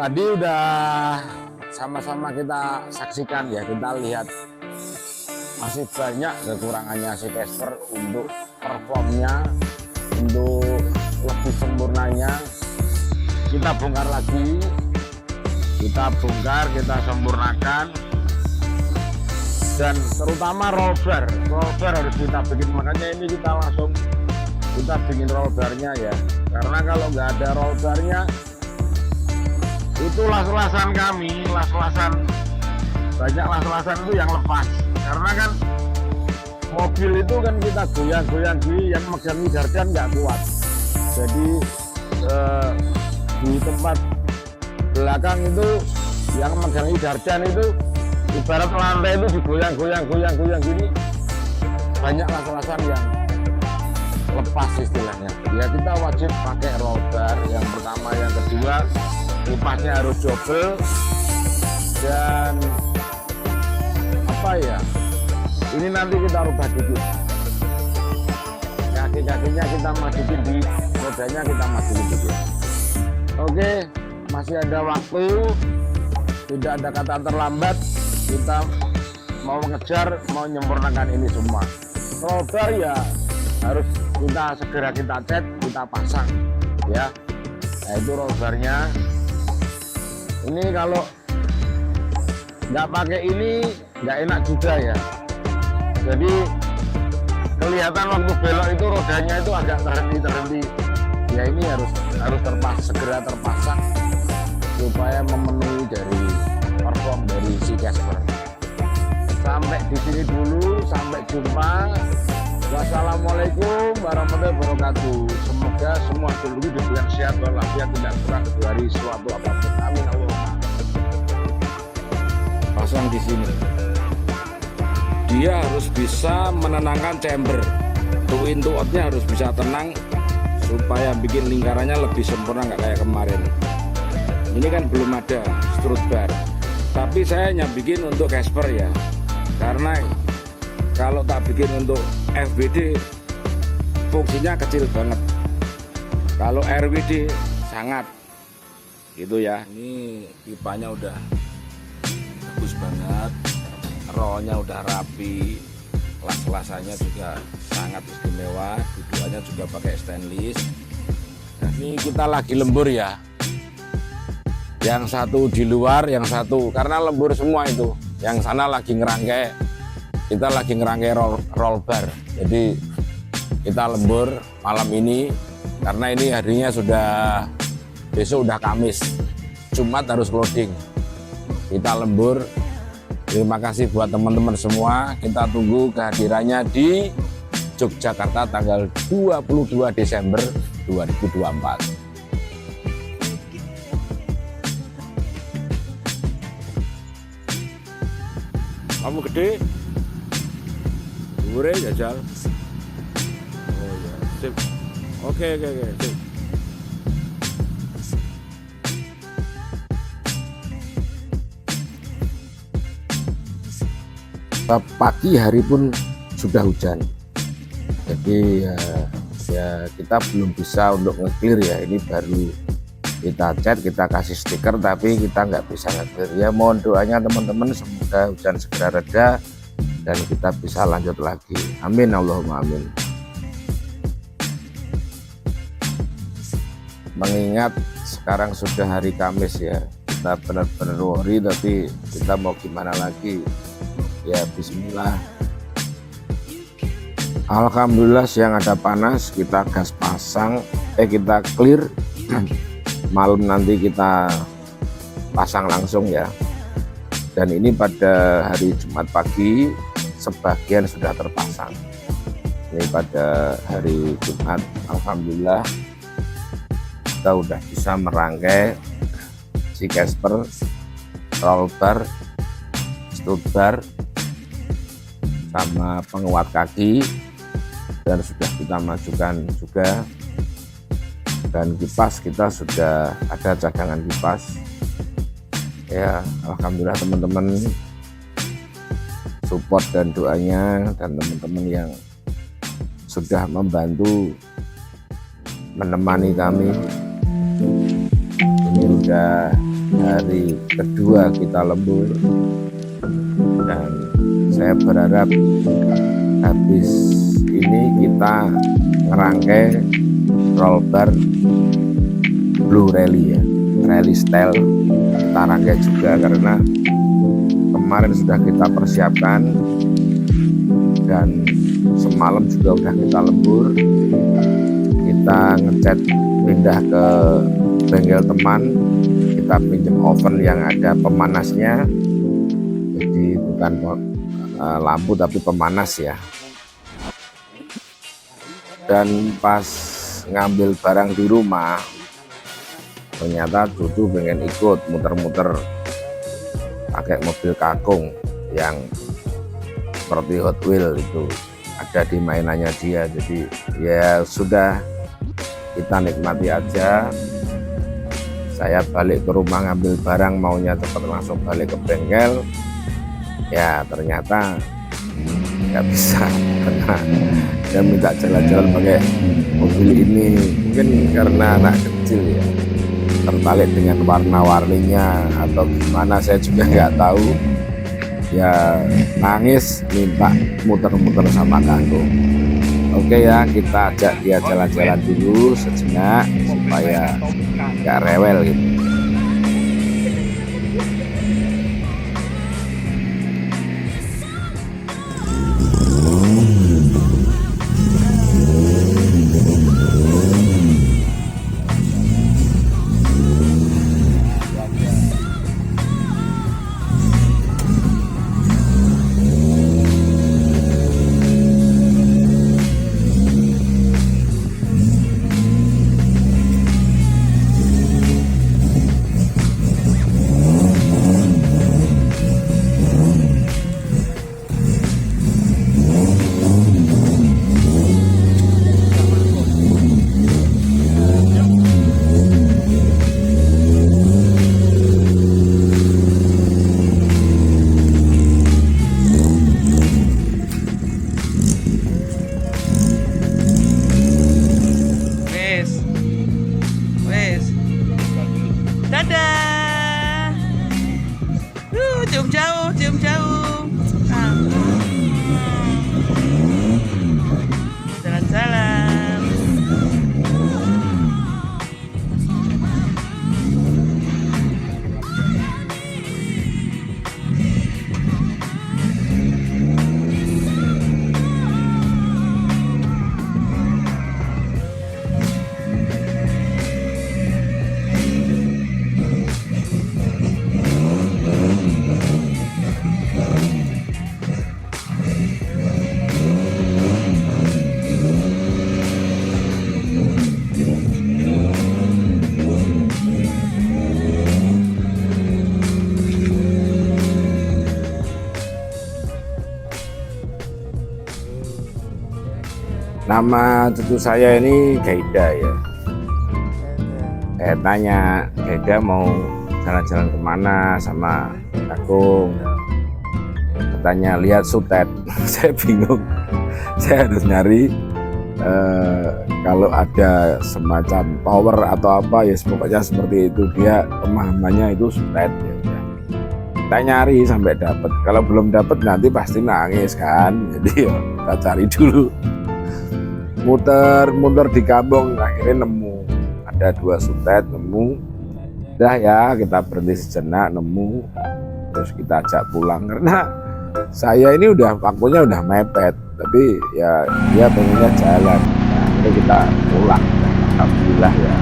Tadi udah sama-sama kita saksikan ya, kita lihat masih banyak kekurangannya si Casper untuk performnya, untuk lebih sempurnanya. Kita bongkar lagi, kita bongkar, kita sempurnakan, dan terutama roll bar harus kita bikin. Makanya ini kita langsung bikin roll barnya ya, karena kalau nggak ada roll barnya itu las-lasan kami, banyak las-lasan itu yang lepas, karena kan mobil itu kan kita goyang-goyang yang megang gardan nggak kuat. Jadi di tempat belakang itu yang megang gardan itu ibarat lantai itu digoyang-goyang gini, banyak las-lasan yang lepas istilahnya. Ya kita wajib pakai roll bar yang pertama, yang kedua lipasnya harus double, dan apa ya, ini nanti kita rubah dikit, kaki-kakinya kita masukin di rodanya, kita masukin dikit. Oke, masih ada waktu, tidak ada kata terlambat, kita mau mengejar, mau menyempurnakan ini semua. Roll bar ya harus kita segera kita cat, kita pasang ya. Nah itu roll barnya. Ini kalau nggak pakai ini nggak enak juga ya. Jadi kelihatan waktu belok itu rodanya itu agak terhenti. Ya ini harus segera terpasang supaya memenuhi dari perform dari si Casper. Sampai di sini dulu, sampai jumpa. Wassalamualaikum warahmatullahi wabarakatuh. Semoga semua dulu diberikan sehat walafiat, tidak kurang dari suatu apapun. Amin Allahumma. Pasang di sini. Dia harus bisa menenangkan chamber. Two-in two-outnya harus bisa tenang supaya bikin lingkarannya lebih sempurna, nggak kayak kemarin. Ini kan belum ada strut bar, tapi saya hanya bikin untuk Casper ya, karena kalau tak bikin untuk FWD fungsinya kecil banget, kalau RWD sangat gitu ya. Ini pipanya udah bagus banget, rollnya udah rapi, las-lasannya juga sangat istimewa, dudukannya juga pakai stainless. Nah, ini kita lagi lembur ya, yang satu di luar, yang satu karena lembur semua itu, yang sana lagi ngerangkai, kita lagi ngerangkai roll bar. Jadi kita lembur malam ini karena ini harinya sudah, besok udah Kamis, Jumat harus loading. Kita lembur. Terima kasih buat teman-teman semua. Kita tunggu kehadirannya di Yogyakarta tanggal 22 Desember 2024. Kamu gede? Dure jajal. Oh ya, sip. Oke, sip. Pagi hari pun sudah hujan, jadi ya kita belum bisa untuk nge-clear ya. Ini baru kita cat, kita kasih stiker, tapi kita nggak bisa nge-clear ya. Mohon doanya teman-teman, semoga hujan segera reda dan kita bisa lanjut lagi. Amin Allahumma amin. Mengingat sekarang sudah hari Kamis ya, kita benar-benar worry, tapi kita mau gimana lagi ya. Bismillah, alhamdulillah siang ada panas, kita gas pasang, kita clear. Malam nanti kita pasang langsung ya. Dan ini pada hari Jumat pagi sebagian sudah terpasang. Ini pada hari Jumat, alhamdulillah kita udah bisa merangkai si Casper, roll bar, strut bar, sama penguat kaki, dan sudah kita majukan juga. Dan kipas kita sudah ada cadangan kipas ya. Alhamdulillah teman-teman support dan doanya, dan teman-teman yang sudah membantu menemani kami. Ini udah hari kedua kita lembur, dan saya berharap habis ini kita ngerangkai roll bar Blue Rally ya, rally style kita rangkai juga, karena kemarin sudah kita persiapkan dan semalam juga udah kita lembur. Kita ngecat pindah ke bengkel teman, kita pinjam oven yang ada pemanasnya, jadi bukan lampu tapi pemanas ya. Dan pas ngambil barang di rumah, ternyata Dudu pengen ikut muter-muter pakai mobil kakung yang seperti Hot Wheels itu, ada di mainannya dia. Jadi ya sudah, kita nikmati aja. Saya balik ke rumah ngambil barang, maunya cepat langsung balik ke bengkel, ya ternyata nggak bisa karena dia minta jalan-jalan pakai mobil ini. Mungkin karena anak kecil ya, tertarik dengan warna-warninya atau gimana, saya juga nggak tahu. Ya nangis minta muter-muter sama kakung. Oke ya, kita ajak dia jalan-jalan dulu sejenak supaya nggak rewel gitu. Dadah. Cium jauh, cium jauh. Jalan-jalan. Nama cucu saya ini Gaida ya. Saya tanya, Gaida mau jalan-jalan kemana sama kakung? Katanya lihat sutet. Saya bingung. Saya harus nyari kalau ada semacam tower atau apa ya, pokoknya seperti itu. Dia pemahamannya itu sutet ya. Kita nyari sampai dapat. Kalau belum dapat nanti pasti nangis kan. Jadi ya kita cari dulu. Muter-muter di kampung, akhirnya nemu ada 2 sutet, nemu. Udah ya, kita berhenti sejenak, nemu, terus kita ajak pulang karena saya ini udah waktunya udah mepet, tapi ya dia pengennya jalan. Nah, akhirnya kita pulang, alhamdulillah ya.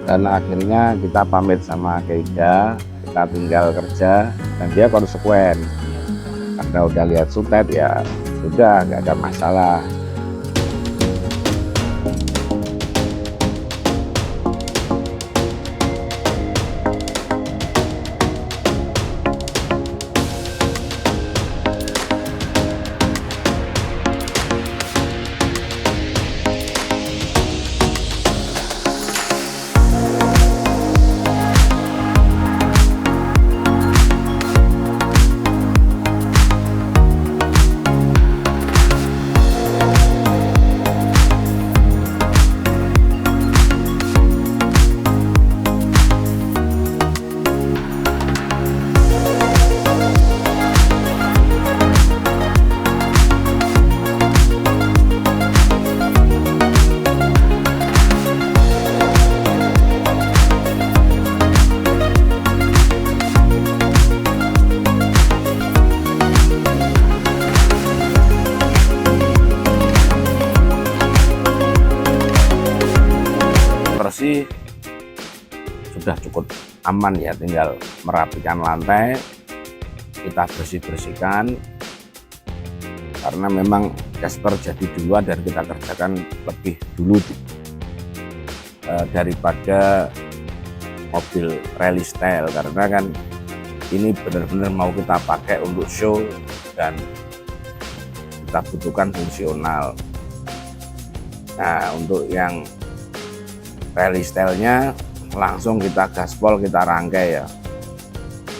dan akhirnya kita pamit sama Keida, kita tinggal kerja dan dia konsekuen karena udah lihat sutet ya sudah, nggak ada masalah. Bersih sudah cukup aman ya, tinggal merapikan lantai, kita bersihkan karena memang Casper jadi duluan dan kita kerjakan lebih dulu daripada mobil rally style, karena kan ini benar-benar mau kita pakai untuk show dan kita butuhkan fungsional. Nah, untuk yang rally style-nya langsung kita gaspol, kita rangkai ya,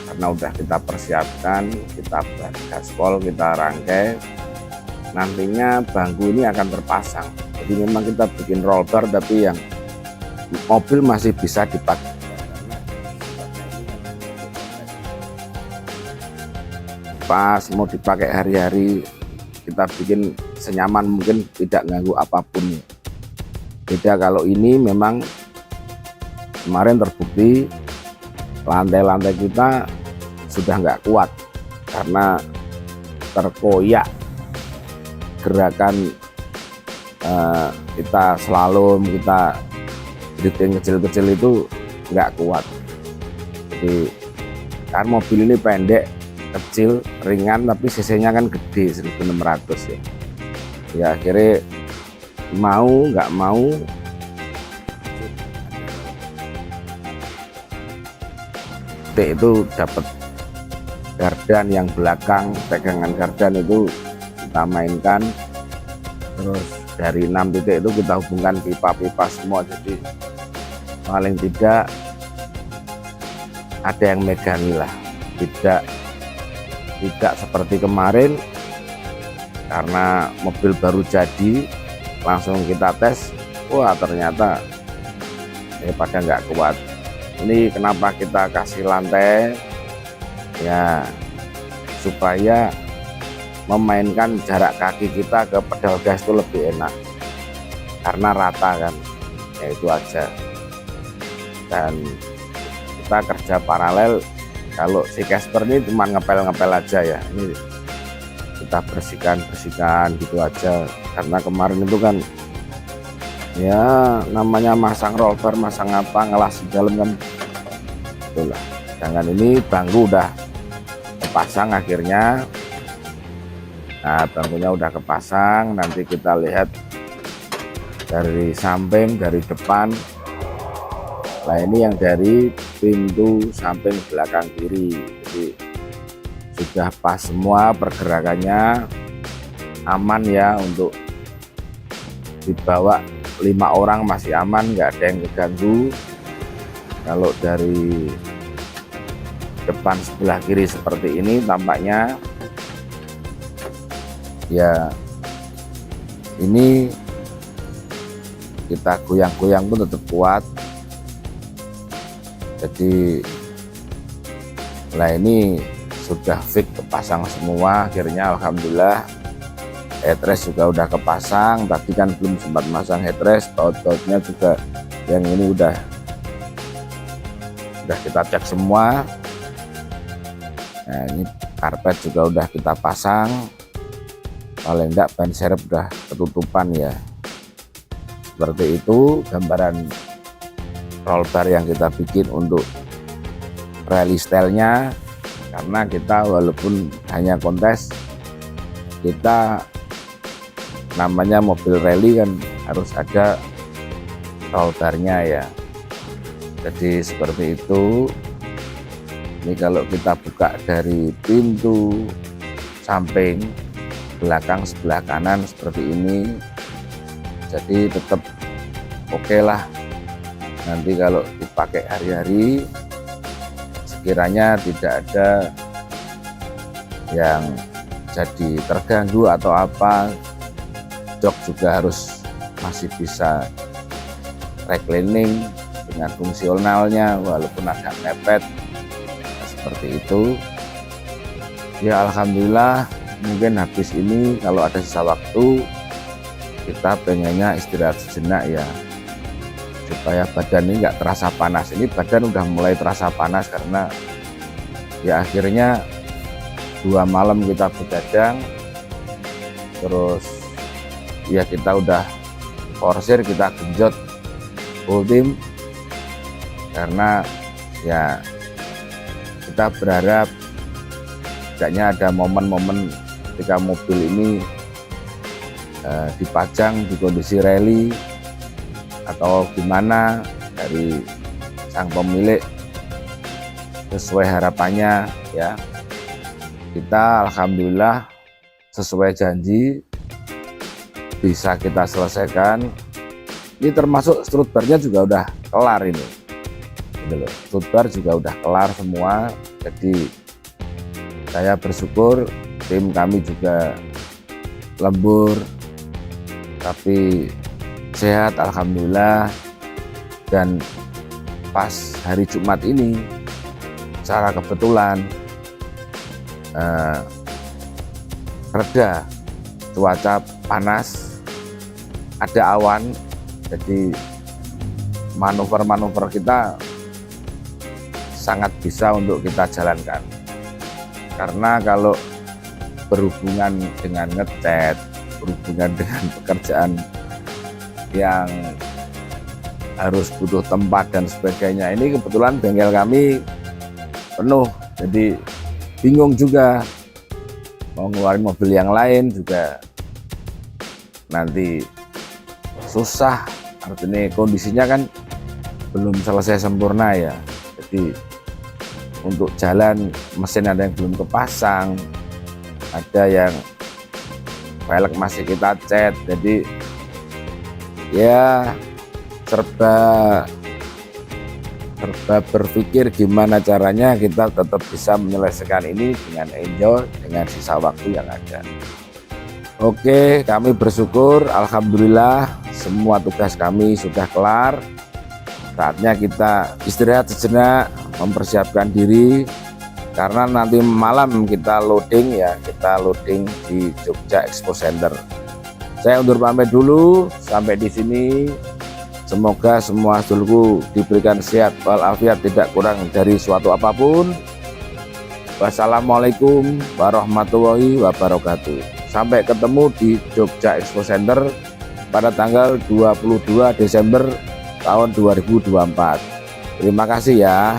karena udah kita persiapkan, kita gaspol, kita rangkai. Nantinya bangku ini akan terpasang, jadi memang kita bikin roll bar tapi yang mobil masih bisa dipakai. Pas mau dipakai hari-hari kita bikin senyaman mungkin, tidak ganggu apapun. Beda kalau ini memang kemarin terbukti lantai-lantai kita sudah nggak kuat karena terkoyak gerakan kita slalom, kita drifting kecil-kecil itu nggak kuat. Jadi kan mobil ini pendek, kecil, ringan, tapi cc-nya kan gede 1600 ya. Ya akhirnya mau nggak mau titik itu dapat gardan yang belakang, pegangan gardan itu kita mainkan, terus dari 6 titik itu kita hubungkan pipa-pipa semua, jadi paling tidak ada yang megangi lah, tidak seperti kemarin karena mobil baru jadi langsung kita tes, wah ternyata pada nggak kuat. Ini kenapa kita kasih lantai ya, supaya memainkan jarak kaki kita ke pedal gas itu lebih enak karena rata kan, ya itu aja. Dan kita kerja paralel, kalau si Casper ini cuma ngepel-ngepel aja ya, ini kita bersihkan gitu aja, karena kemarin itu kan ya namanya masang roll bar, masang apa, ngelas di dalam kan, itulah. Jangan ini bangku udah kepasang akhirnya. Nah, bangkunya udah kepasang, nanti kita lihat dari samping, dari depan. Nah ini yang dari pintu samping belakang kiri, jadi sudah pas semua, pergerakannya aman ya, untuk dibawa 5 orang masih aman, nggak ada yang keganggu. Kalau dari depan sebelah kiri seperti ini tampaknya ya, ini kita goyang-goyang pun tetap kuat. Jadi lah ini sudah fix kepasang semua akhirnya, alhamdulillah. Headrest juga udah kepasang, tadi kan belum sempat masang headrest, baut-bautnya juga yang ini udah kita cek semua. Nah ini karpet juga udah kita pasang, paling enggak ban serep udah ketutupan ya. Seperti itu gambaran roll bar yang kita bikin untuk rally stylenya, karena kita walaupun hanya kontes, kita namanya mobil rally kan harus ada roll barnya ya. Jadi seperti itu. Ini kalau kita buka dari pintu samping belakang sebelah kanan seperti ini, jadi tetap oke lah. Nanti kalau dipakai hari-hari, sekiranya tidak ada yang jadi terganggu atau apa, jok juga harus masih bisa reclining dengan fungsionalnya walaupun agak mepet, seperti itu ya. Alhamdulillah, mungkin habis ini kalau ada sisa waktu kita pengennya istirahat sejenak ya, supaya badan ini nggak terasa panas. Ini badan udah mulai terasa panas karena ya akhirnya 2 malam kita begadang, terus ya kita udah forsir, kita genjot full tim, karena ya kita berharap tidaknya ada momen-momen ketika mobil ini dipajang di kondisi rally atau gimana dari sang pemilik sesuai harapannya ya. Kita alhamdulillah sesuai janji bisa kita selesaikan. Ini termasuk strut barnya juga udah kelar ini, gitu loh. Strut bar juga udah kelar semua. Jadi saya bersyukur tim kami juga lembur tapi sehat alhamdulillah. Dan pas hari Jumat ini secara kebetulan reda cuaca panas, ada awan, jadi manuver-manuver kita sangat bisa untuk kita jalankan. Karena kalau berhubungan dengan ngecat, berhubungan dengan pekerjaan yang harus butuh tempat dan sebagainya, ini kebetulan bengkel kami penuh, jadi bingung juga mau ngeluarin mobil yang lain juga nanti susah. Artinya kondisinya kan belum selesai sempurna ya, jadi untuk jalan mesin ada yang belum kepasang, ada yang velg masih kita cat, jadi ya serba berpikir gimana caranya kita tetap bisa menyelesaikan ini dengan enjoy, dengan sisa waktu yang ada. Oke, kami bersyukur alhamdulillah semua tugas kami sudah kelar. Saatnya kita istirahat sejenak, mempersiapkan diri karena nanti malam kita loading ya, kita loading di Jogja Expo Center. Saya undur pamit dulu sampai di sini. Semoga semua sedulurku diberikan sehat walafiat, tidak kurang dari suatu apapun. Wassalamualaikum warahmatullahi wabarakatuh. Sampai ketemu di Jogja Expo Center pada tanggal 22 Desember tahun 2024. Terima kasih ya.